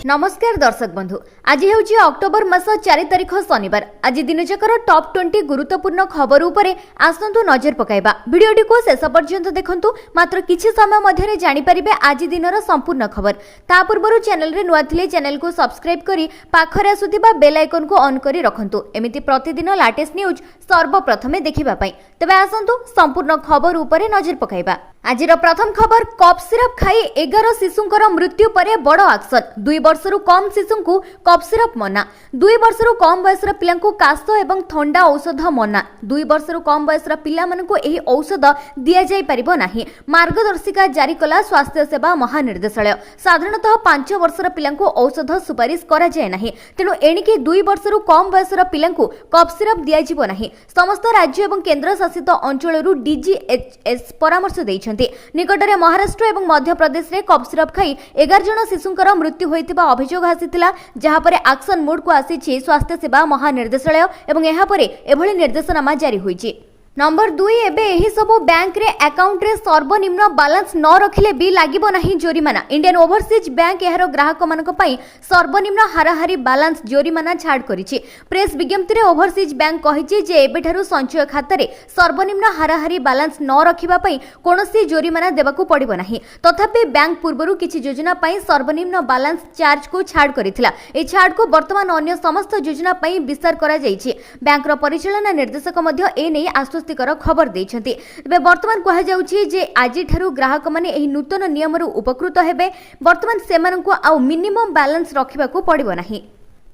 नमस्कार दर्शक बंधु आज हेउची अक्टोबर मास 4 तारिख शनिवार। आज दिनजाकर टॉप 20 गुरुत्वपूर्ण खबर उपरे आसंतु नजर पकाइबा। वीडियोटी को शेष पर्यंत देखंतु। मात्र किछि समय मध्यरे जानि परिबे आज दिनर संपूर्ण खबर। ता पूर्वरु चैनल रे नुआ थिले चैनल को सब्सक्राइब करी पाखरे आसुथिबा बेल आइकन को ऑन करी रखंतु। एमिति प्रतिदिन लेटेस्ट न्यूज सर्वप्रथमे देखिबा पई। तबे आसंतु संपूर्ण खबर उपरे नजर पकाइबा। आजिर प्रथम खबर, कप सिरप खाई 11 शिशुंकर मृत्यु परे बड़ एक्शन। 2 वर्षरु कम शिशुंकु कप सिरप मना। 2 वर्षरु कम बयसर पिलांकु काश एवं ठंडा औषध मना। 2 वर्षरु कम बयसर पिलामानकु एही औषध दिया जाय परिबो नाही। मार्गदर्शिका जारी कला स्वास्थ्य सेवा महानिर्देशालय। साधारणतः 5 वर्षर पिलांकु औषध सुपारिश करा जाय नाही। तेनु एणिके 2 वर्षरु कम बयसर पिलांकु कप सिरप दिया जिवो नाही। समस्त राज्य एवं केंद्र शासित अंचलरु डीजीएचएस परामर्श दैछन्ति। निकटरे महाराष्ट्र एवं मध्य प्रदेश रे कप सिरप खाई 11 जन शिशुंकर मृत्यु होइतिबा अभियोग आसीथिला। जहा परे एक्शन मोड को आसीछि स्वास्थ्य सेवा महानिर्देशालय एवं एहा परे एभली निर्देशनामा जारी होइछि। नंबर 2, एबे एही सबो बैंक रे अकाउंट रे सर्वनिम्न बैलेंस न रखिले भी लागिबो नाही जोरिमाना। इंडियन ओवरसीज बैंक एहार ग्राहक मानक पई सर्वनिम्न हाराहारी बैलेंस जोरिमाना छाड़ करिछि। प्रेस विज्ञप्ति रे ओवरसीज बैंक कहिछि जे एबेठारु संचय खाता रे सर्वनिम्न हाराहारी बैलेंस न रखिबा पई कोनोसी जोरिमाना देबाकू पड़िबो नाही। तथापि बैंक पूर्वरु किछि योजना पई सर्वनिम्न बैलेंस चार्ज को छाड़ करिथिला। ए छाड़ को वर्तमान अन्य समस्त योजना पई विस्तार करा जाइछि। बैंक रो परिचालन निर्देशक मध्ये ए नै खबर देइछन्ति। तबे वर्तमान कहा जाउछि जे आजि ठारु ग्राहक माने एही नूतन नियमरु उपकृत हेबे। वर्तमान सेमानकु आ मिनिमम बैलेंस रखिबाकू पड़िबो नाही।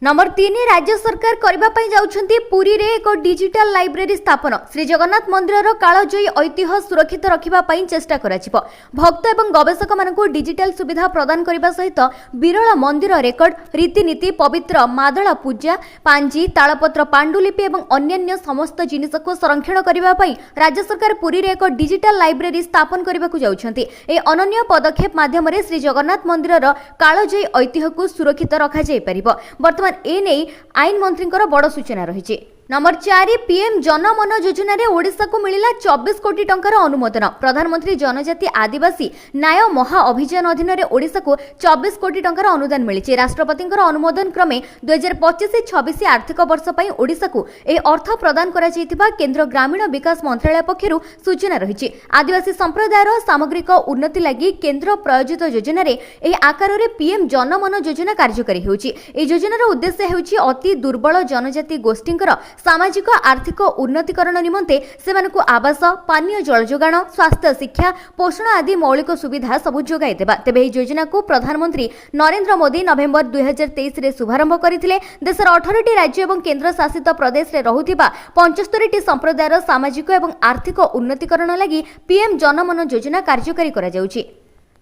नंबर 3, राज्य सरकार करबा पई जाउछन्ति पुरी रे एक डिजिटल लाइब्रेरी स्थापन। श्री जगन्नाथ मंदिर कालजयी ऐतिह्य सुरक्षित रखिबा पई चेष्टा कराजिबो। भक्त एवं गवेषक मानकु डिजिटल सुविधा प्रदान करिबा सहित विरल मंदिर रेकर्ड, रीतिनीति, पवित्र मादळा पूजा, पांजी, तालपत्र, पांडुलिपि एवं अन्य समस्त जिनिस को संरक्षण करिबा पई राज्य सरकार पुरी रे एक डिजिटल लाइब्रेरी स्थापन करिबाकू जाउछन्ति। ए अनन्य पदक्षेप माध्यम रे श्री जगन्नाथ मंदिर कालजयी ऐतिह्य को सुरक्षित रखा जाय परिबो। वर्तमान ए नै आईन मंत्री बड़ सूचना रही। नंबर 4, पीएम जनमन योजना रे ओडिशा को मिलिला 24 कोटी टंकार अनुमोदन। प्रधानमंत्री जनजाति आदिवासी न्याय महा अभियान अधीन रे ओडिशा को 24 कोटी टंकार अनुदान मिलिछि। राष्ट्रपति अनुमोदन क्रमे 2025-26 आर्थिक वर्ष पई ओडिशा को ए अर्थ प्रदान करा जैतिबा केंद्र ग्रामीण विकास मंत्रालय पक्षरु सूचना रही। आदिवासी संप्रदायर सामग्रिक उन्नति लागि केंद्र प्रायोजित योजना रे ए आकार रे पीएम जनमन योजना कार्यकारी हेउछि। ए योजनार उद्देश्य हेउछि अति दुर्बल जनजाति गोष्ठींकर सामाजिक आर्थिक उन्नतिकरण निमंते सेमानकु आवास, पानीय जल जोगाण, स्वास्थ्य, शिक्षा, पोषण आदि मौलिक सुविधा सबु जोगाई देबा। तेबे एही योजना को प्रधानमंत्री नरेंद्र मोदी नवेम्बर 2023 रे शुभारंभ करथिले। देशर 18टी राज्य एवं केंद्र शासित प्रदेश रे रहुथिबा 75टी संप्रदायर सामाजिक एवं आर्थिक उन्नतिकरण लागि पीएम जनमन योजना कार्यकारी करा जाउछि।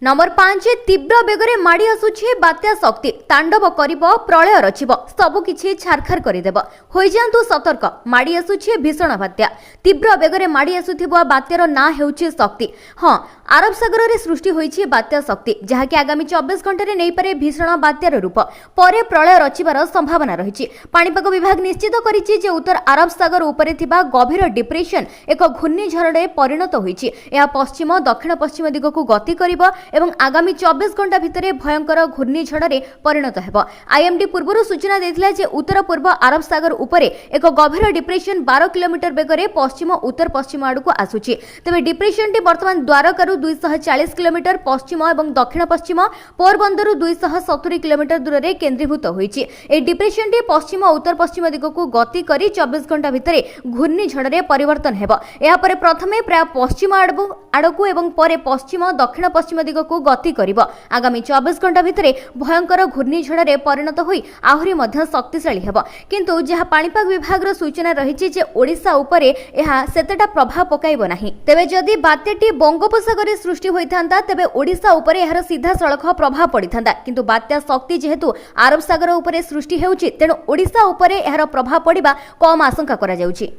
नंबर 5, तीव्र बेगरे माड़ी आसुछि बात्या शक्ति। तांडव करिबो, प्रलय रचिबो, सबु किछि छारखार करिदेब। होई जांतु सतर्क, माड़ी आसुछि भीषण बात्या। तीव्र बेगरे माड़ी आसुथिबो बात्यार ना हेउछि शक्ति। हां, अरब सागर रे सृष्टि होइछि बात्या शक्ति, जहा कि आगामी 24 घंटा रे नै पारे भीषण बात्यार रूप। परे प्रलय रचिबार संभावना रहिछि। पाणीपाग विभाग निश्चित करिछि जे उत्तर अरब सागर उपरे थिबा गभीर डिप्रेशन एक घूर्णिझड़े परिणत होइछि। एहा पश्चिम दक्षिण पश्चिम दिगकु गति करिबो एवं आगामी 24 घंटा भितरे भयंकर घूर्णिझड़े परिणत हेबो। आईएमडी पूर्वरु सूचना देथिला जे उत्तर पूर्व अरब सागर उपरे एक गभीर डिप्रेशन 12 किलोमीटर बेगरे पश्चिम उत्तर पश्चिम आडकु आसुछि। तबे डिप्रेशन टी वर्तमान द्वारकारू 240 किलोमीटर पश्चिम एवं दक्षिण पश्चिम, पोरबंदरु 270 किलोमीटर दूर रे केंद्रीभूत होइछि। ए डिप्रेशन टी पश्चिम उत्तर पश्चिम दिगकु गति करी 24 घंटा भितरे घूर्णिझड़े परिवर्तन हेबो। एहा परे प्रथमे प्राय पश्चिम आडकु एवं परे पश्चिम दक्षिण पश्चिम दिगकु गति करिबो। आगामी 24 घंटा भितरे भयंकर घूर्णिझड़े परिणत होई आहुरी मध्य शक्तिशाली हेबो। किंतु जहा पाणीपाग विभाग रो सूचना रहिछि जे ओडिशा उपरे एहा सेतेटा प्रभाव पकाइबो नाही। तेबे जदि बात्याटी बंगोपसागरे सृष्टि होइथांता तेबे ओडिशा उपरे एहार सीधा सळख प्रभाव पडिथांता। किंतु बात्या शक्ति जेहेतु अरब सागर उपरे सृष्टि हेउछि तेणु ओडिशा उपरे एहार प्रभाव पडिबा कम आशंका करा जाउछि।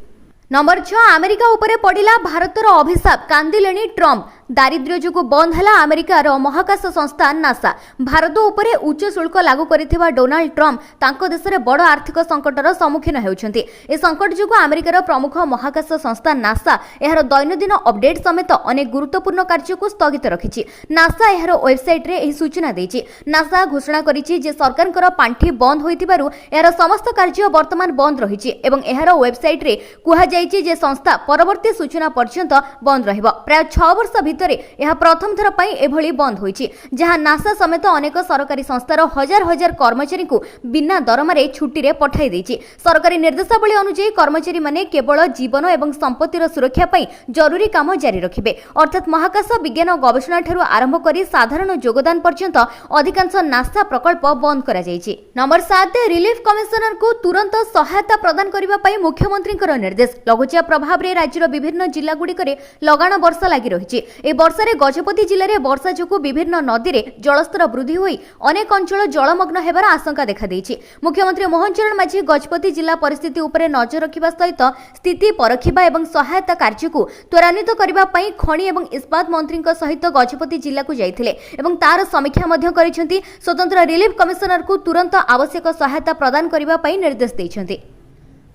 नंबर 6, अमेरिका उपरे पड़िला भारतर अभिशाप, कांदिलेनी ट्रम्प। दारिद्र्य जोगु बंद है अमेरिकार महाकाश संस्था नासा। भारत उपरे उच्च शुल्क लागू करिथिबा डोनाल्ड ट्रम्प तांको देश में बड़ आर्थिक संकटर सम्मुखीन होउछन्ति। ए संकट जोगु अमेरिकार प्रमुख महाकाश संस्था नासा एहार दैनंदिन अपडेट समेत अनेक गुरुत्वपूर्ण कार्य को स्थगित रखिछि। नासा एहार वेबसाइट रे एही सूचना दैछि। नासा घोषणा करिछि जे सरकारकर पांठी बंद होइतिबारु एहार समस्त कार्य वर्तमान बंद रहिछि एवं एहार वेबसाइट रे कुहा जाइछि जे संस्था परवर्ती सूचना पर्यंत बंद रहिबो। प्राय 6 वर्ष भितरे यह प्रथम थर पई एभली बंद होइछि, जहां नासा समेत अनेक सरकारी संस्थार हजार हजार कर्मचारी को बिना दरमारे छुट्टी रे पठाई दैछि। सरकारी निर्देशावली अनुसार कर्मचारी माने केवल जीवन एवं संपत्तिर सुरक्षा पई जरूरी काम जारी रखिबे। अर्थात महाकाश विज्ञान गवेषणा ठारू आरंभ करी साधारण योगदान पर्यंत अधिकांश नासा प्रकल्प बंद करा जाइछि। नंबर 7 रिलीफ कमिशनर को तुरंत सहायता प्रदान करिबा पई मुख्यमंत्री निर्देश। लघुचाप प्रभाव रे राज्यर विभिन्न जिला गुड़िकरे लगाण वर्षा लागि रहिछि। ए वर्षारे गजपति जिले में वर्षा जोगु विभिन्न नदी रे जलस्तर वृद्धि होई अनेक अंचल जलमग्न हेबार आशंका देखा दैछि। मुख्यमंत्री मोहन चरण माझी गजपति जिला परिस्थिति उपरे नजर रखिबा सहित स्थिति परखिबा एवं सहायता कार्य को त्वरान्वित करिबा पई खनि एवं इस्पात मंत्री सहित गजपति जिला को जाइथिले एवं तार समीक्षा मध्य करिसेंति। स्वतंत्र रिलीफ कमिशनर को तुरंत आवश्यक सहायता प्रदान करिबा पई निर्देश दैछन्ति।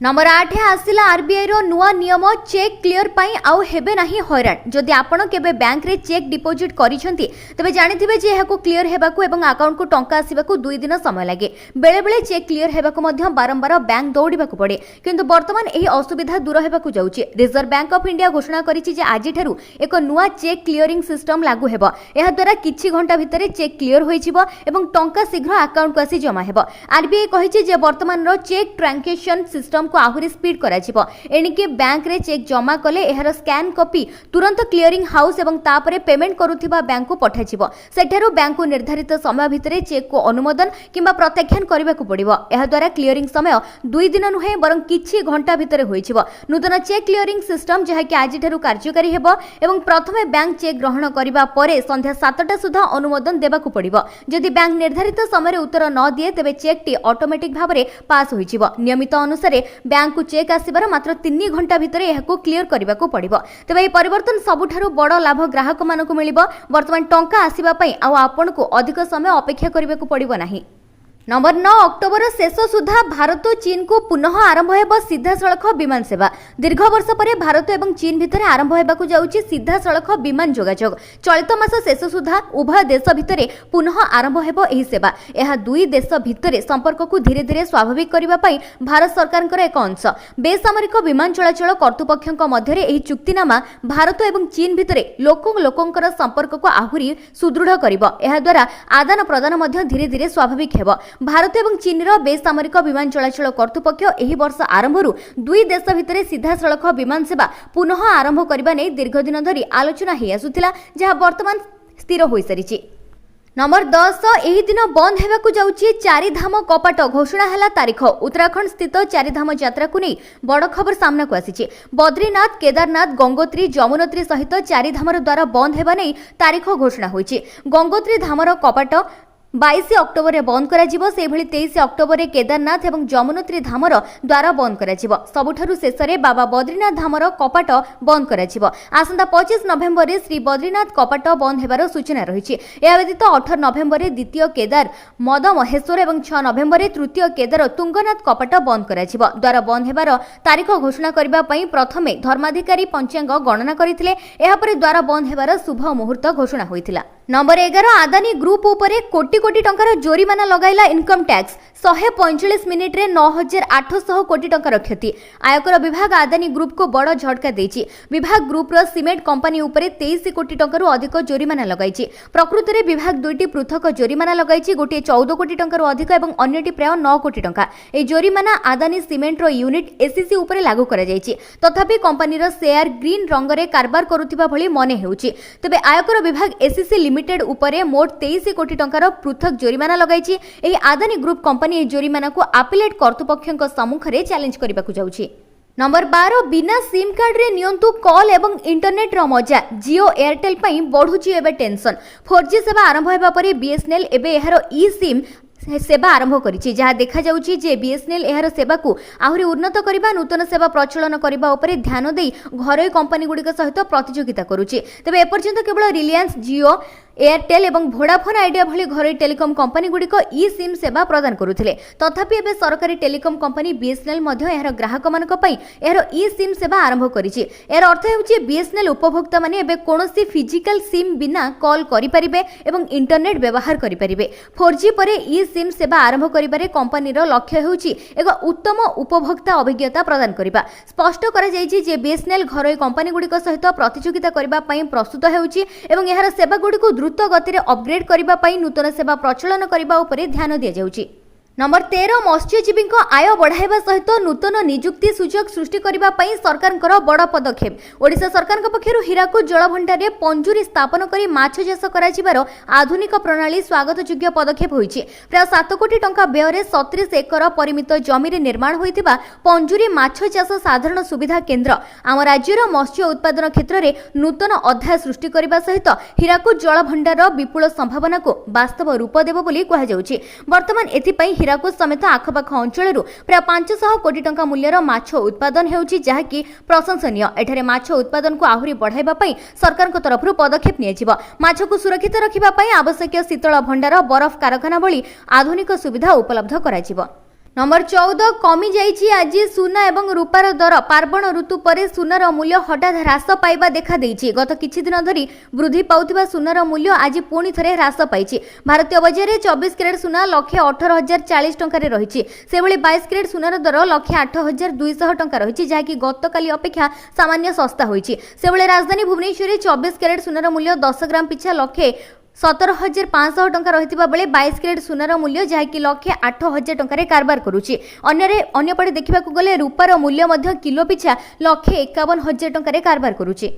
नंबर 8 आसिला आरबीआई रो नुआ नियम चेक क्लियर पाई आउ हेबे नाही हैरान। जदि आपण केबे बैंक रे चेक डिपोजिट करिसेंति तबे जानिथिबे जे एहाको क्लियर हेबाकू एवं अकाउंट को टंका आसीबाकू 2 दिन समय लागे। बेले बेले चेक क्लियर हेबाकू मध्य बारंबार बैंक दौड़िबाकू पड़े, किंतु वर्तमान एही असुविधा दूर हेबाकू जाउची। रिजर्व बैंक ऑफ इंडिया घोषणा करिछि जे आजि ठारू एक नुआ चेक क्लियरिंग सिस्टम लागू हेबो। एहा द्वारा किछि घंटा भितरे चेक क्लियर होइछिबो एवं टंका शीघ्र अकाउंट को आसी जमा हेबो। आरबीआई कहिछि जे वर्तमान रो चेक ट्रांजैक्शन सिस्टम को आहुरी स्पीड कराजिबो। एनिके बैंक रे चेक जमा कले एहार स्कैन कॉपी तुरंत क्लियरिंग हाउस एवं तापरे पेमेंट करुथिबा बैंक को पठाजिबो। सेठारु बैंक को निर्धारित समय भितरे चेक को अनुमोदन किंबा प्रत्याख्यान करबाकू पड़िबो। एहा द्वारा क्लियरिंग समय 2 दिन नुहे बरं किछि घंटा भितरे होइछिबो। नूतन चेक क्लियरिंग सिस्टम जहा कि आज ठारू कार्यकारी हेबो एवं प्रथमे बैंक चेक ग्रहण करिबा परे संध्या 7टा सुधा अनुमोदन देबाकू पड़िबो। जदि बैंक निर्धारित समय उत्तर न दिए तेबे चेक टी ऑटोमेटिक भाबरे पास होइछिबो। नियमित अनुसार बैंक को चेक आसीबार मात्र 3 घंटा भितर एहाको क्लियर करबाकू पड़िबो। तेबे ए परिवर्तन सबुठारु बड़ लाभ ग्राहक मानकू मिलिबो। वर्तमान टंका आसीबा पई आ आपण को अधिक समय अपेक्षा करबाकू पड़िबो नाही। नंबर 9 अक्टोबर शेष सुधा भारत और चीन को पुनः आरंभ हेबो सीधा सड़क विमान सेवा। दीर्घ वर्ष पर भारत एवं चीन भितर आरंभ हेबाकू जाउची सीधा सड़क विमान जोगाजोग। चलित मास शेष सुधा उभय देश भितर पुनः आरंभ हेबो एही सेवा। एहा दुई देश भितर संपर्क को धीरे धीरे स्वाभाविक करिबा पई भारत सरकारकर एक अंश। बेसामरिक विमान चलाचल कर्तृपक्षक मध्य एही चुक्तिनामा भारत एवं चीन भितर लोकंकर संपर्क को आहुरी सुदृढ़ करिबो। एहा द्वारा आदान प्रदान मध्य धीरे धीरे स्वाभाविक हेबो। भारत एवं चीन बेसामरिक विमान चलाचल कर्तृपक्ष एही वर्ष आरंभरू दुई देश भितर सीधा सड़क विमान सेवा पुनः आरंभ करबा नै दीर्घ दिन धरी आलोचना हे आसुथिला, जहा वर्तमान स्थिर होई सारिछि। नंबर 10 एही दिन बंद हेबाकू जाउछि चारिधाम कपाट घोषणा हैला तारीख। उत्तराखंड स्थित चारिधाम यात्रा को नहीं बड़ खबर सामना को आसीछि। बद्रीनाथ, केदारनाथ, गंगोत्री, यमुनोत्री सहित चारिधामर द्वारा बंद हेबा नै तारीख घोषणा होइछि। गंगोत्री धामर कपाट 22 अक्टोबर रे बंद करा जिवो। से भली 23 अक्टोबर रे केदारनाथ एवं यमुनोत्री धामर द्वारा बंद करा जिवो। सबुठारु शेषरे बाबा बद्रीनाथ धामर कपाट बंद करा जिवो। आसंता 25 नवेम्बर रे श्री बद्रीनाथ कपाट बंद हेबार सूचना रहिछि। एहा व्यतीत 18 नवेम्बर रे द्वितीय केदार मद महेश्वर एवं 6 नवेम्बर रे तृतीय केदार तुंगनाथ कपाट बंद करा जिवो। द्वारा बंद हेबार तारीख घोषणा करबा पई प्रथमे धर्माधिकारी पंचांग गणना करिथिले। एहा परे द्वारा बंद हेबार शुभ मुहूर्त घोषणा होइथिला। नंबर 11 आदानी ग्रुप उपरे कोटी कोटी टंकार जोरिमाना लगाइला इनकम टैक्स। 145 मिनिट रे 9800 कोटी टंकार क्षति। आयकर विभाग आदानी ग्रुप को बड़ झटका देछि। विभाग ग्रुप रो सीमेंट कंपनी उपरे 23 कोटी टंकारु अधिक जोरिमाना लगाइछि। प्रकृति रे विभाग दुईटी पृथक जोरिमाना लगाइछि। गोटे 14 कोटी टंकारु अधिक एवं अन्यटी प्राय 9 कोटी टंका। ए जोरिमाना आदानी सीमेंट रो यूनिट एसीसी उपरे लागू करा जाइछि। तथापि कंपनी रो शेयर ग्रीन रंग रे कारबार करुथिबा भली मने हेउछि। तबे आयकर विभाग एसीसी लिमिटेड उपरे मोट 23 कोटी टंकार पृथक जोरिमाना लगाइछि। एही आदानी ग्रुप कंपनी ए जोरिमाना को आपिलेट कर्तृपक्षक सम्मुख रे चैलेंज करबाकू जाउछि। नंबर 12 बिना सिम कार्ड रे नियंतु कॉल एवं इंटरनेट रो मजा। जियो एयरटेल पई बढ़ुछि एबे टेंशन। 4G सेवा आरंभ हेबा परे बीएसएनएल एबे एहारो ई सिम सेवा आरंभ करिछि जहा देखा जाउछि जे बीएसएनएल एहार सेवा को आहुरी उन्नत करिबा नूतन सेवा प्रचलन करिबा उपरे ध्यान देई घरोई कंपनी गुडिक सहित प्रतियोगिता करुछि। तेबे एपर्यंत केवल रिलायंस, जियो, एयरटेल एवं वोडाफोन आइडिया भली घरोई टेलिकम कंपनी गुडिक ई सिम सेवा प्रदान करुथिले। तथापि एबे सरकारी टेलिकम कंपनी बीएसएनएल मध्य एहार ग्राहक मानक पई एहार ई सिम सेवा आरंभ करिछि। एहार अर्थ हेउछि बीएसएनएल उपभोक्ता माने एबे कोनोसी फिजिकल सिम बिना कॉल करि परिबे एवं इंटरनेट व्यवहार करि परिबे। 4G परे ई सिम सेवा आरंभ करिबारे कंपनीर लक्ष्य हेउछि एक उत्तम उपभोक्ता अभिज्ञता प्रदान करिबा। स्पष्ट करा जायछि जे बीएसएनएल घरोई कंपनी गुडिक सहित प्रतियोगिता करिबा पई प्रस्तुत हेउछि एवं एहार सेवा गुडिक द्रुत गति अपग्रेड करिबा पई नूतन सेवा प्रचलन करिबा उपरे ध्यान दिया जाउछि। नंबर 13 मत्स्यजीवी आय बढ़ाइबा सहित नूतन नियुक्ति सुजोग सृष्टि करिबा पई सरकारଙ୍କର बड़ पदक्षेप। ओडिशा सरकारଙ୍କ पक्षरु हीराकुद जलभंडार रे पंजुरी स्थापन करी माछ चाष कराजिबार आधुनिक प्रणाली स्वागतयोग्य पदक्षेप होईछि। प्राय 7 कोटी टंका व्यय रे 37 एकर परिमित जमी रे निर्माण होइतिबा पंजुरी माछ चाष साधारण सुविधा केंद्र आम राज्यर मत्स्य उत्पादन क्षेत्र रे नूतन अध्याय सृष्टि करिबा सहित हीराकुद जलभंडार विपुल संभावना को वास्तव रूप देबो बोली कहा जाउछि। वर्तमान एथि पई हीराकुद समेत आखपाख अंचल प्राय 500 कोटी टंका मूल्यर माछ उत्पादन हेउछि जहाँकि प्रशंसनीय। एठारे माछ उत्पादन को आहुरी बढ़ाइबा पई सरकारक तरफरु पदक्षेप नियाजिबो। माछ को सुरक्षित रखिबा पई आवश्यक शीतल भंडार, बरफ कारखाना भली आधुनिक सुविधा उपलब्ध कराजिबो। नंबर 14 कमी जाइछि आज सुना एवं रूपार दर। पार्वण ऋतु परे सुनार मूल्य हठात ह्रास पाइबा देखा देइछि। गत किछि दिन धरि वृद्धि पाउथिबा सुनार मूल्य आज पुणी थरे ह्रास पाइछि। भारतीय बजार रे 24 कैरेट सुना 1,18,040 टंका रे रहिछि। सेबळे 22 कैरेट सुनार दर 1,08,200 टंका रहिछि जहाँकि गतकाली अपेक्षा सामान्य सस्ता होइछि। सेबळे राजधानी भुवनेश्वर रे 24 कैरेट सुनार मूल्य 10 ग्राम पिछा 1,17,500 टंका रहितिबा बेले 22 कैरेट सुनार मूल्य जहाँकि 1,08,000 टंका रे कारबार करुछि। अन्यपटे देखिबाकू गले रूपार मूल्य मध्य किलो पिछा 1,51,000 टंका रे कारबार करुछि।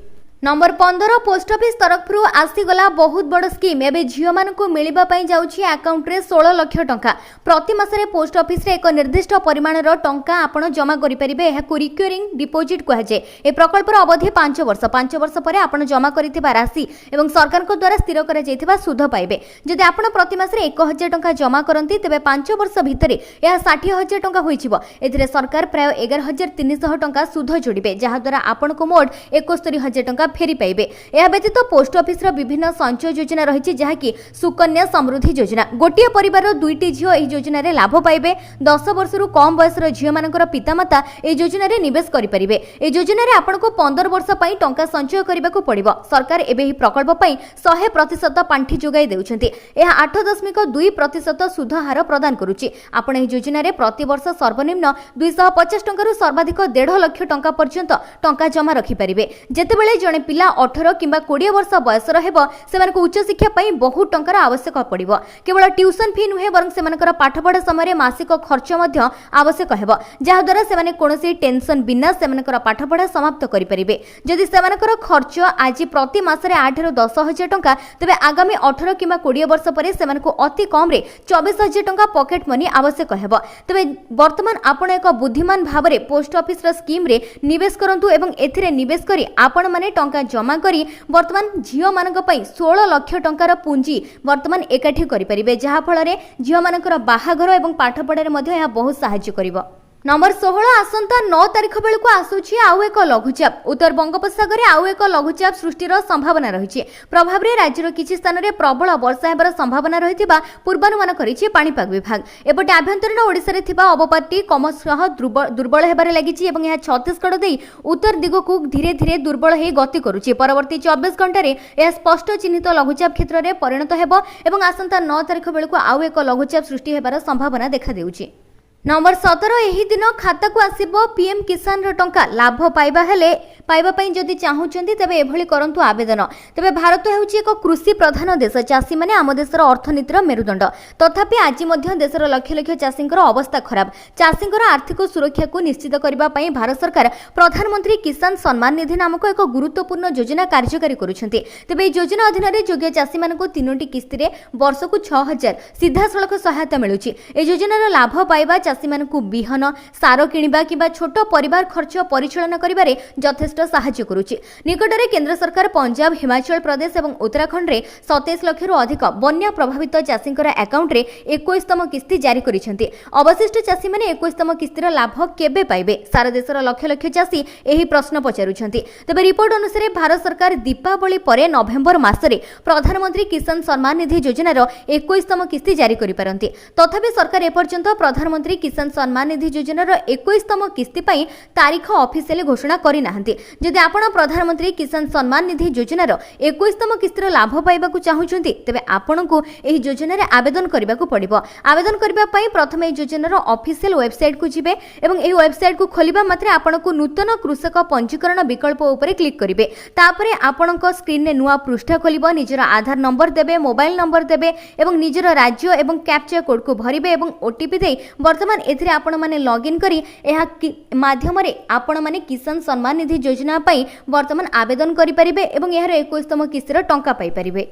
नंबर 15 पोस्ट ऑफिस तरफरु आसीगला बहुत बड़ स्कीम। एबे झियो मानकु मिलिबा पई जाउछि अकाउंट रे 16 लाख टंका। प्रति मासरे पोस्ट ऑफिस रे एक निर्दिष्ट परिमाणर टंका आपण जमा करि परिबे। एहाकु रिकरिंग डिपोजिट कहै छै। ए प्रकल्पर अवधि 5 वर्ष। 5 वर्ष परे आपण जमा करिथिबा राशि एवं सरकारक द्वारा स्थिर करा जायथिबा सुध पाइबे। जदि आपण प्रति मासरे 1000 टंका जमा करंती तेबे 5 वर्ष भितरे एहा 60,000 टंका होइछिबो। एथिरे सरकार प्राय 11,300 टंका सुध जोडिबे जहा द्वारा आपनको मोड 71,000 टंका फेरी पाइबे। यह व्यतीत पोस्ट ऑफिस रो विभिन्न संचय योजना रही जहाँकि सुकन्या समृद्धि योजना। गोटे परिवार 2टी झियो एही योजना रे लाभ पाइबे। 10 वर्षरु कम बयसर झियो मानकर पितामाता ए योजना रे निवेश करि परिबे। ए योजना रे आपनको 15 वर्ष पई टंका संचय करिबाकू पड़िबो। सरकार एबे ही प्रकल्प पई 100% पांठी जोगाई देउछन्ती। एहा 8.2% सुध हार प्रदान करूची। आपण एही योजना रे प्रति वर्ष सर्वनिम्न 250 टंका सर्वाधिक 1.5 लाख टंका पर्यंत टंका जमा रखि परिबे। जेतेबेले जणे पिला 18 किंबा 20 वर्ष बयसर हेबो सेमानक उच्च शिक्षा पई बहुत टंकार आवश्यक पड़िबो। केवल ट्यूशन फी नुहे बरं सेमानकर पाठपढ़ा समय मासिक खर्च मध्य आवश्यक हेबो जहा द्वारा सेमाने कोनोसी टेंशन बिना सेमानकर पाठपढ़ा समाप्त करि परिबे। जदि सेमानकर खर्च आज प्रति मासरे 8 ରୁ 10,000 टंका तबे आगामी 18 किंबा 20 वर्ष परे सेमानकु अति कम रे 24,000 टंका पॉकेट मनी आवश्यक हेबो। तबे वर्तमान आपण एक बुद्धिमान भाबरे पोस्ट ऑफिस रो स्कीम रे निवेश करंतु एवं एथिरे निवेश करी आपण माने टंका जमा करी वर्तमान झियो मानक पई 16 लाख टंकार पुंजी वर्तमान एकाठी करि परिबे जहा फल रे झियो मानकर बाहाघर एवं पाठपढ़ा रे मध्ये यह बहुत सहाय्य करिवो। नंबर 16 आसंता 9 तारिख बेलू आसुछि आउ एक लघुचाप। उत्तर बंगोपसागर आउ एक लघुचाप सृष्टिर संभावना रही। प्रभाव में राज्यर किछि स्थान में प्रबल वर्षा हेबार संभावना रही पूर्वानुमान करिछि पाणीपाग विभाग। एपटे आभ्यंतरीण ओडिशा रे थिबा अवपातटी क्रमशः दुर्बल हेबार लागिछि एवं यह छत्तीसगढ़ देई उत्तर दिगकू धीरे धीरे दुर्बल हे गति करुछि। परवर्ती 24 घंटा रे यह स्पष्ट चिन्हित लघुचाप क्षेत्र में परिणत हेबो एवं आसंता 9 तारिख बेलू आउ एक लघुचाप सृष्टि हेबार संभावना देखा देउछि। नंबर 17 एही दिन खाता को आसीबो पीएम किसान रो टंका। लाभ पाइबा पई जदि चाहुचंती तबे एभली करंतु आवेदन। तबे भारत हेउची एक कृषि प्रधान देश। चाषी माने आम देशर अर्थनीतिर मेरुदंड। तथापि आज मध्य देशर लक्ष लक्ष चाषींकर अवस्था खराब। चाषींकर आर्थिक सुरक्षा को निश्चित करबा पई भारत सरकार प्रधानमंत्री किसान सम्मान निधि नामक एक गुरुत्वपूर्ण योजना कार्यकारी करूछंती। तबे ए योजना अधीन रे योग्य चाषी मानकु 3टी किस्ती रे वर्षकु 6,000 सीधा सड़क सहायता मिलुची। ए योजनार लाभ पाइबा चाषी मानकु बिहन सार किनिबा किबा छोट परिवार खर्च परिचालन करिबारे यथेष्ट ଯଥେଷ୍ଟ ସାହାଯ୍ୟ କରୁଛି। ନିକଟରେ କେନ୍ଦ୍ର ସରକାର ପଞ୍ଜାବ, ହିମାଚଳ ପ୍ରଦେଶ ଏବଂ ଉତ୍ତରାଖଣ୍ଡରେ 27 ଲକ୍ଷରୁ ଅଧିକ ବନ୍ୟା ପ୍ରଭାବିତ ଚାଷୀଙ୍କର ଆକାଉଣ୍ଟରେ 21ତମ କିସ୍ତି ଜାରି କରିଛନ୍ତି। ଅବଶିଷ୍ଟ ଚାଷୀମାନେ 21ତମ କିସ୍ତିର ଲାଭ କେବେ ପାଇବେ? ସାରା ଦେଶର ଲକ୍ଷ ଲକ୍ଷ ଚାଷୀ ଏହି ପ୍ରଶ୍ନ ପଚାରୁଛନ୍ତି। ତେବେ ରିପୋର୍ଟ ଅନୁସାରେ ଭାରତ ସରକାର ଦୀପାବଳି ପରେ ନଭେମ୍ବର ମାସରେ ପ୍ରଧାନମନ୍ତ୍ରୀ କିଷାନ ସମ୍ମାନ ନିଧି ଯୋଜନାର 21ତମ କିସ୍ତି ଜାରି କରିପାରନ୍ତି। ତଥାପି ସରକାର ଏପର୍ଯ୍ୟନ୍ତ ପ୍ରଧାନମନ୍ତ୍ରୀ କିଷାନ ସମ୍ମାନ ନିଧି ଯୋଜନାର 21ତମ କିସ୍ତି ପାଇଁ ତାରିଖ ଅଫିସିଆଲି ଘୋଷଣା କରିନାହାନ୍ତି। ଯଦି ଆପଣ ପ୍ରଧାନମନ୍ତ୍ରୀ କିଷାନ ସମ୍ମାନ ନିଧି ଯୋଜନାର 21ତମ କିସ୍ତିର ଲାଭ ପାଇବାକୁ ଚାହୁଁଛନ୍ତି, ତେବେ ଆପଣଙ୍କୁ ଏହି ଯୋଜନାରେ ଆବେଦନ କରିବାକୁ ପଡ଼ିବ। ଆବେଦନ କରିବା ପାଇଁ ପ୍ରଥମେ ଏହି ଯୋଜନାର ଅଫିସିଆଲ ୱେବସାଇଟକୁ ଯିବେ ଏବଂ ଏହି ୱେବସାଇଟକୁ ଖୋଲିବା ମାତ୍ରେ ଆପଣଙ୍କୁ ନୂତନ କୃଷକ ପଞ୍ଜୀକରଣ ବିକଳ୍ପ ଉପରେ କ୍ଲିକ୍ କରିବେ। ତାପରେ ଆପଣଙ୍କ ସ୍କ୍ରିନରେ ନୂଆ ପୃଷ୍ଠା ଖୋଲିବ। ନିଜର ଆଧାର ନମ୍ବର ଦେବେ, ମୋବାଇଲ ନମ୍ବର ଦେବେ ଏବଂ ନିଜର ରାଜ୍ୟ ଏବଂ କ୍ୟାପଚା କୋଡକୁ ଭରିବେ ଏବଂ ଓଟିପି ଦେଇ ବର୍ତ୍ତମାନ ଏଥିରେ ଆପଣମାନେ ଲଗ୍ଇନ୍ କରି ଏହା ମାଧ୍ୟମରେ ଆପଣମାନେ କିଷାନ ସମ୍ମାନ ନିଧି ଯୋଜନା ପାଇଁ ବର୍ତ୍ତମାନ ଆବେଦନ କରିପାରିବେ ଏବଂ ଏହାର 21ତମ କିସ୍ତିର ଟଙ୍କା ପାଇପାରିବେ।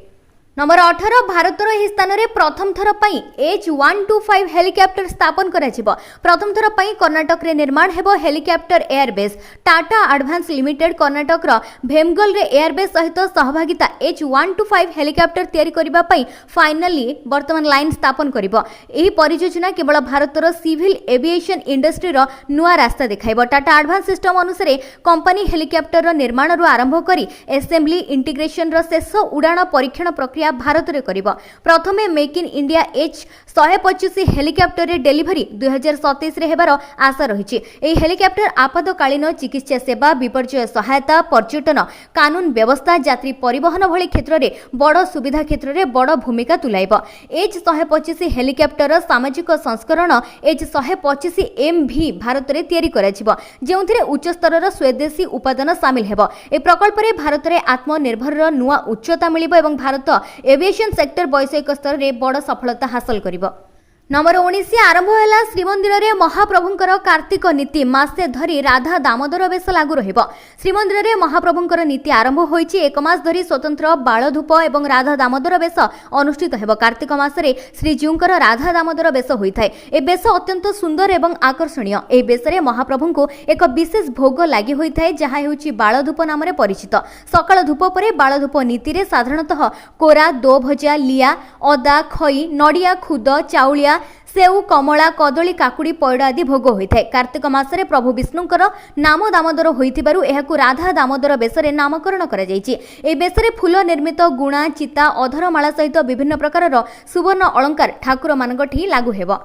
नंबर 18 भारतर ଏହି ସ୍ଥାନରେ ପ୍ରଥମ ଥର ପାଇଁ H125 ହେଲିକପ୍ଟର ସ୍ଥାପନ କରାଯିବ। ପ୍ରଥମ ଥର ପାଇଁ କର୍ଣ୍ଣାଟକରେ ନିର୍ମାଣ ହେବ helicopter airbase. Tata advance limited କର୍ଣ୍ଣାଟକର ଭେମଗଲରେ ଏୟାରବେସ୍ ସହିତ ସହଭାଗିତା H125 ହେଲିକପ୍ଟର ତିଆରି କରିବା ପାଇଁ ଫାଇନାଲି ବର୍ତ୍ତମାନ ଲାଇନ୍ ସ୍ଥାପନ କରିବ। ଏହି ପରିଯୋଜନା କେବଳ ଭାରତର ସିଭିଲ ଏଭିଏସନ ଇଣ୍ଡଷ୍ଟ୍ରିର ନୂଆ ରାସ୍ତା ଦେଖାଇବ। ଟାଟା ଆଡଭାନ୍ସ ସିଷ୍ଟମ ଅନୁସାରେ କମ୍ପାନୀ ହେଲିକପ୍ଟରର ନିର୍ମାଣରୁ ଆରମ୍ଭ କରି ଆସେମ୍ବଲି ଇଣ୍ଟିଗ୍ରେସନର ଶେଷ ଉଡ଼ାଣ ପରୀକ୍ଷଣ ପ୍ରକ୍ରିୟା ଭାରତରେ କରିବ। ପ୍ରଥମେ ମେକ୍ ଇନ୍ ଇଣ୍ଡିଆ H125 ହେଲିକପ୍ଟରରେ ଡେଲିଭରି 2027 ରେ ହେବାର ଆଶା ରହିଛି। ଏହି ହେଲିକପ୍ଟର ଆପାତକାଳୀନ ଚିକିତ୍ସା ସେବା, ବିପର୍ଯ୍ୟୟ ସହାୟତା, ପର୍ଯ୍ୟଟନ, କାନୁନ ବ୍ୟବସ୍ଥା, ଯାତ୍ରୀ ପରିବହନ ଭଳି କ୍ଷେତ୍ରରେ ବଡ଼ ସୁବିଧା କ୍ଷେତ୍ରରେ ବଡ଼ ଭୂମିକା ତୁଲାଇବ। H125 ହେଲିକପ୍ଟରର ସାମାଜିକ ସଂସ୍କରଣ H125MV ଭାରତରେ ତିଆରି କରାଯିବ, ଯେଉଁଥିରେ ଉଚ୍ଚସ୍ତରର ସ୍ୱଦେଶୀ ଉପାଦାନ ସାମିଲ ହେବ। ଏହି ପ୍ରକଳ୍ପରେ ଭାରତରେ ଆତ୍ମନିର୍ଭରର ନୂଆ ଉଚ୍ଚତା ମିଳିବ ଏବଂ ଭାରତ एविएशन सेक्टर वैषयिक स्तर में बड़ सफलता हासिल करिबो। नंबर 19 आरंभ है श्रीमंदिर में महाप्रभुंकर कार्तिक नीति मासे धरी राधा दामोदर बेश लागू रहिबो। श्रीमंदिर में महाप्रभुंकर नीति आरंभ होईछि। एक मास धरी स्वतंत्र बालधूप और राधा दामोदर बेश अनुष्ठित हेबो। कार्तिक मासरे श्रीजीउंकर राधा दामोदर बेश होइथाय। ए बेश अत्यंत सुंदर एवं आकर्षणीय। ए बेशरे महाप्रभुंकु एक विशेष भोग लागि होइथाय, जहा हेउछि बालधूप नाम रे परिचित। सकाळ धूप परे बालधूप नीति रे साधारणतः कोरा, दो भजा, लिया, अदा, खई, नडिया, खुद, चाउलिया, सेउ, कमला, कदली, काकुड़ी, पयड़ आदि भोग होइथाय। कार्तिक मासरे प्रभु विष्णुंकर नाम दामोदर होइथिबारु एहाकु राधा दामोदर बेशरे नामकरण करा जायछि। ए बेशरे फूल निर्मित गुणा, चिता, अधरमाला सहित विभिन्न प्रकारर सुवर्ण अलंकार ठाकुर मानकठी लागू हेबो।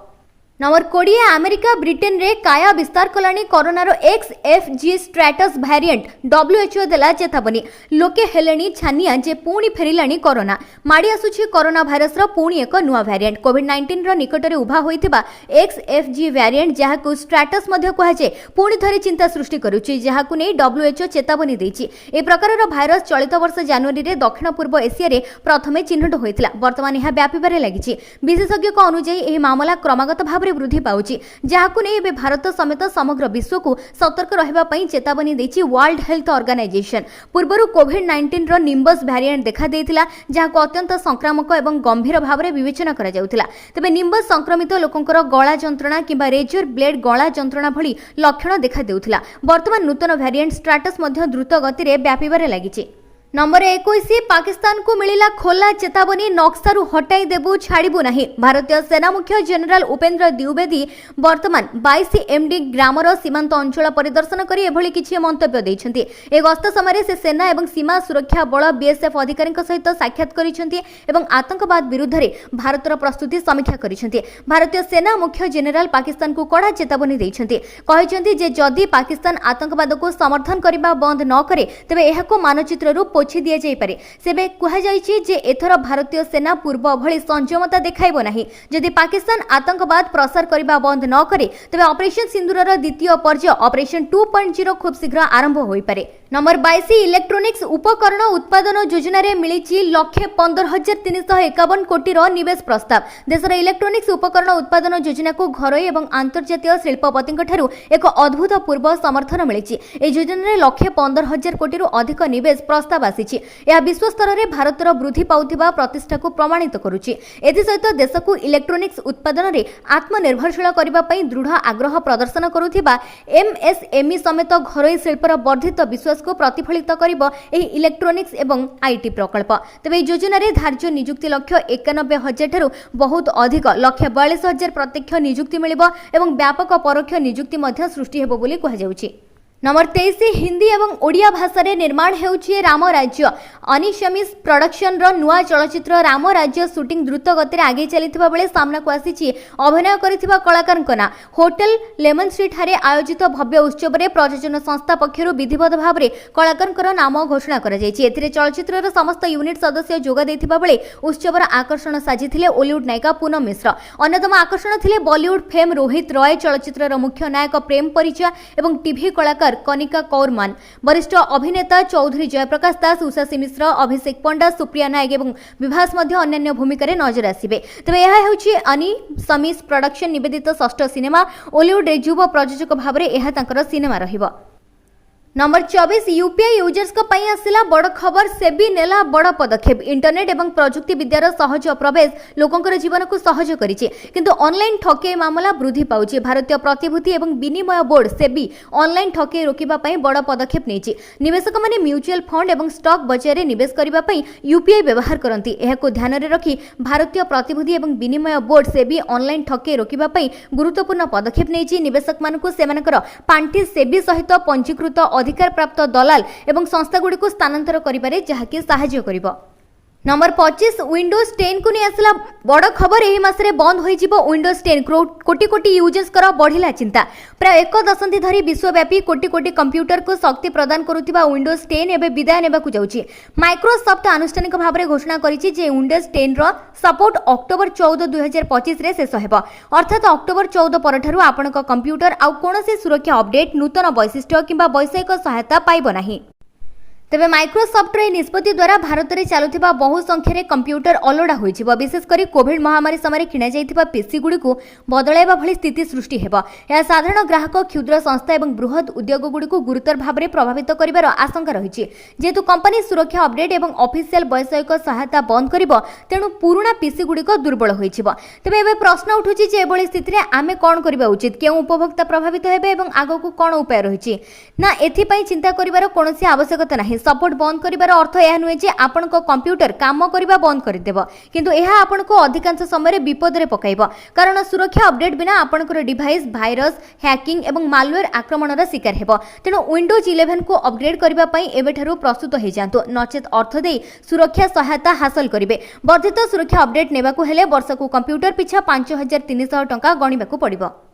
नंबर 20 अमेरिका ब्रिटेन रे काया विस्तार Kalani कोरोनार XFG stratus variant. WHO देला चेतावनी। लोके हेलेनी छानिया जे पुणी फेरिलानी कोरोना। माड़ी आसुछि कोरोना भाइरस रो पुणी एक नुआ वेरिएंट। कोविड-19 रो निकटरे उभा होइथिबा XFG वेरिएंट जहाकु स्ट्रैटस मध्ये कुहाजे पुणी थरे चिंता सृष्टि करूछि, जहाकु नै WHO चेतावनी दैछि। ए प्रकारर भाइरस चलित वर्ष जनवरी रे दक्षिण पूर्व एशिया रे प्रथमे चिन्हट होइथिला। वर्तमान यह व्यापीबारे लागिछि। विशेषज्ञक अनुसार एही मामला क्रमागत भाबरे वृद्धि पाउछि, जहाकु नै एबे भारत समेत समग्र विश्व को सतर्क रहबा पई चेतावनी दैछि वर्ल्ड हेल्थ ऑर्गेनाइजेशन। पूर्वरु कोविड-19 रो निम्बस वेरिएंट देखा देइथिला, जहाकु अत्यंत संक्रामक एवं गंभीर भाबरे विवेचना करा जाउथिला। तबे निम्बस संक्रमित लोकंकर गळा जंत्रणा किबा रेजर ब्लेड गळा जंत्रणा भली लक्षण देखा देउथिला। वर्तमान नूतन वेरिएंट स्ट्रैटस मध्ये द्रुत गति रे व्यापीबारे लागिछि। नंबर 21 पाकिस्तान को मिलिला खोला चेतावनी। नक्सारू हटाई देबू छाड़बू नहीं। भारतीय सेना मुख्य जनरल उपेंद्र द्विवेदी वर्तमान 22 MD ग्रामर सीमांत अंचल परिदर्शन करी एभली किछि मंतव्य दैछन्ति। ए गस्त समय से सेना एवं सीमा सुरक्षा बल BSF अधिकारी सहित साक्षात करिसेंति एवं आतंकवाद विरुद्ध रे भारतर प्रस्तुति समीक्षा करिसेंति। भारतीय सेना मुख्य जनरल पाकिस्तान को कड़ा चेतावनी दैछन्ति। कहिसेंति जे जदि पाकिस्तान आतंकवाद को समर्थन करिबा बंद न करे तेबे एहाको मानचित्ररू पोछि दिया जाई पारे। सेबे कुहा जायछि जे एथर भारतीय सेना पूर्व भली संयमता देखाइबो नाही। जदि पाकिस्तान आतंकवाद प्रसार करिबा बंद न करे तेबे ऑपरेशन सिंदूरर द्वितीय पर्याय ऑपरेशन 2.0 खूब शीघ्र आरंभ होई पारे। नंबर 22 इलेक्ट्रोनिक्स उपकरण उत्पादन योजना रे मिलिछि 1,15,351 कोटी रो निवेश प्रस्ताव। देशर इलेक्ट्रोनिक्स उपकरण उत्पादन योजना को घरोई एवं अंतर्जातीय शिल्पपतिଙ୍କ ठारू एक अद्भुतपूर्व समर्थन मिलिछि। ए योजना रे 1,15,000 कोटी रो अधिक निवेश प्रस्ताव आसीछि। यह विश्व स्तर में भारतर वृद्धि पाउथिबा प्रतिष्ठा को प्रमाणित करुछि। एथिसहित देश को इलेक्ट्रोनिक्स उत्पादन में आत्मनिर्भरशील करबा पई दृढ़ आग्रह प्रदर्शन करुथिबा एमएसएमई समेत घरोई शिल्पर वर्धित विश्वास को प्रतिफलित करिब एही इलेक्ट्रोनिक्स एवं आईटी प्रकल्प। तेबे योजना रे धार्य नियुक्ति लक्ष्य 91,000 ठारू बहुत अधिक 1,42,000 प्रत्यक्ष नियुक्ति मिलिब एवं व्यापक परोक्ष नियुक्ति मध्य सृष्टि हेबो बोली कहा जाउछि। नंबर 23 हिंदी एवं ओडिया भाषा रे निर्माण हेउछि राम राज्य। अनिशमिस प्रोडक्शन रो नुआ चलचित्र राम राज्य शूटिंग द्रुत गति रे आगे चलिथिबा बेले सामना को आसीछि अभिनय करिथिबा कलाकार ना। होटल लेमन स्ट्रीट हारे आयोजित भव्य उत्सव रे प्रयोजन संस्था पक्षरु विधिवत भाव रे कलाकार नाम घोषणा करा जायछि। एथिरे चलचित्र रो समस्त यूनिट सदस्य जोगा दैथिबा बेले उत्सवर आकर्षण साजिथिले ओलिवुड नायिका पूनम मिश्र। अन्यतम आकर्षण थिले बॉलीवुड फेम रोहित रॉय, चलचित्र रो मुख्य नायक प्रेम परिचा एवं टीवी कलाकार कनिका कौरमान, वरिष्ठ अभिनेता चौधरी जयप्रकाश दास, उषासी मिश्र, अभिषेक पंडा, सुप्रिया नायक एवं विभास मध्य अन्य भूमिका रे नजर आसिबे। तबे यह हेउछि अनि समीस प्रोडक्शन निवेदित षष्ठ सिनेमा। ओलिवुड रे युव प्रयोजक भाव रे एहा तांकर सिनेमा रहिबो। नंबर 24 यूपीआई यूजर्स को पई आसिला बड़ खबर। सेबी नेला बड़ पदक्षेप। इंटरनेट एवं प्रजुक्ति विद्यार सहज प्रवेश लोकंकर जीवन को सहज करिछि, किंतु ऑनलाइन ठकेई मामला वृद्धि पाउछि। भारतीय प्रतिभूति एवं विनिमय बोर्ड सेबी ऑनलाइन ठकेई रोकिबा पई बड़ पदक्षेप नेछि। निवेशक माने म्यूचुअल फंड एवं स्टॉक बजार रे निवेश करिबा पई यूपीआई व्यवहार करंती। एहाको ध्यान रे रखी भारतीय प्रतिभूति एवं विनिमय बोर्ड सेबी ऑनलाइन ठकेई रोकिबा पई गुरुत्वपूर्ण पदक्षेप नेछि। निवेशक मानकु सेमानकर पांठी सेबी सहित पंजीकृत अधिकार प्राप्त दलाल एवं संस्था गुडी को स्थानांतर करिबारे जहाकी सहाय्य करिबो। नंबर 25 विंडोज 10 को नहीं आसला बड़ खबर। एही मासरे बंद होई जिवो विंडोज 10। कोटी कोटी यूजर्स कर बढ़िला चिंता। प्राय एक दशंधि धरी विश्वव्यापी कोटी कोटी कंप्यूटर को शक्ति प्रदान करुथिबा विंडोज 10 एबे विदाय नेबाकू जाउछि। माइक्रोसॉफ्ट आनुष्ठानिक भाव में घोषणा करिछि जे विंडोज 10 रो सपोर्ट अक्टोबर 14 2025 रे शेष हेबो। अर्थात अक्टोबर 14 परठारु आपनक कंप्यूटर आ कोनोसी सुरक्षा अपडेट, नूतन वैशिष्ट्य किंबा वैषयिक सहायता पाइबो नाही। तेबे माइक्रोसॉफ्ट रे निष्पत्ति द्वारा भारत में चलुथिबा बहु संख्या रे कंप्यूटर अलोडा होइछिबो। विशेषकर कोविड महामारी समय किणा जाइथिबा पीसी गुडी को बदलाइबा भली स्थिति सृष्टि हेबो। या साधारण ग्राहक, क्षुद्र संस्था एवं बृहत उद्योग गुडी को गुरुतर भाव में प्रभावित करिवार आशंका रहिछि। जेतु कंपनी सुरक्षा अपडेट एवं ऑफिशियल वैषयिक सहायता बंद करिवो, तेणु पुराना पीसी गुडी को दुर्बल होइछिबो। तेबे एबे प्रश्न उठुछि जे एबोली स्थिति रे आमे कोन करिबा उचित, केउ उपभोक्ता प्रभावित हेबे एवं आगो को कोन उपाय रहिछि ना। एथि पई चिंता करिवार कोनोसी आवश्यकता नाही। सपोर्ट बंद करिवार अर्थ यह नुहे जे आपनको कंप्यूटर काम करिबा बंद कर देबो, किंतु यह आपनको अधिकांश समय विपद रे पकाइबो। कारण सुरक्षा अपडेट बिना आपनकर डिवाइस भाइरस, हैकिंग एवं मालवेयर आक्रमणर शिकार हेबो। तेणु विंडोज 11 को अपग्रेड करिबा पई एबेठारु प्रस्तुत हे जांतो, नचेत अर्थ देई सुरक्षा सहायता हासिल करिवे। वर्धित सुरक्षा अपडेट नेबाकू हेले वर्षकू कंप्यूटर पिछा 5,300 टंका गणिबाकू पड़िबो।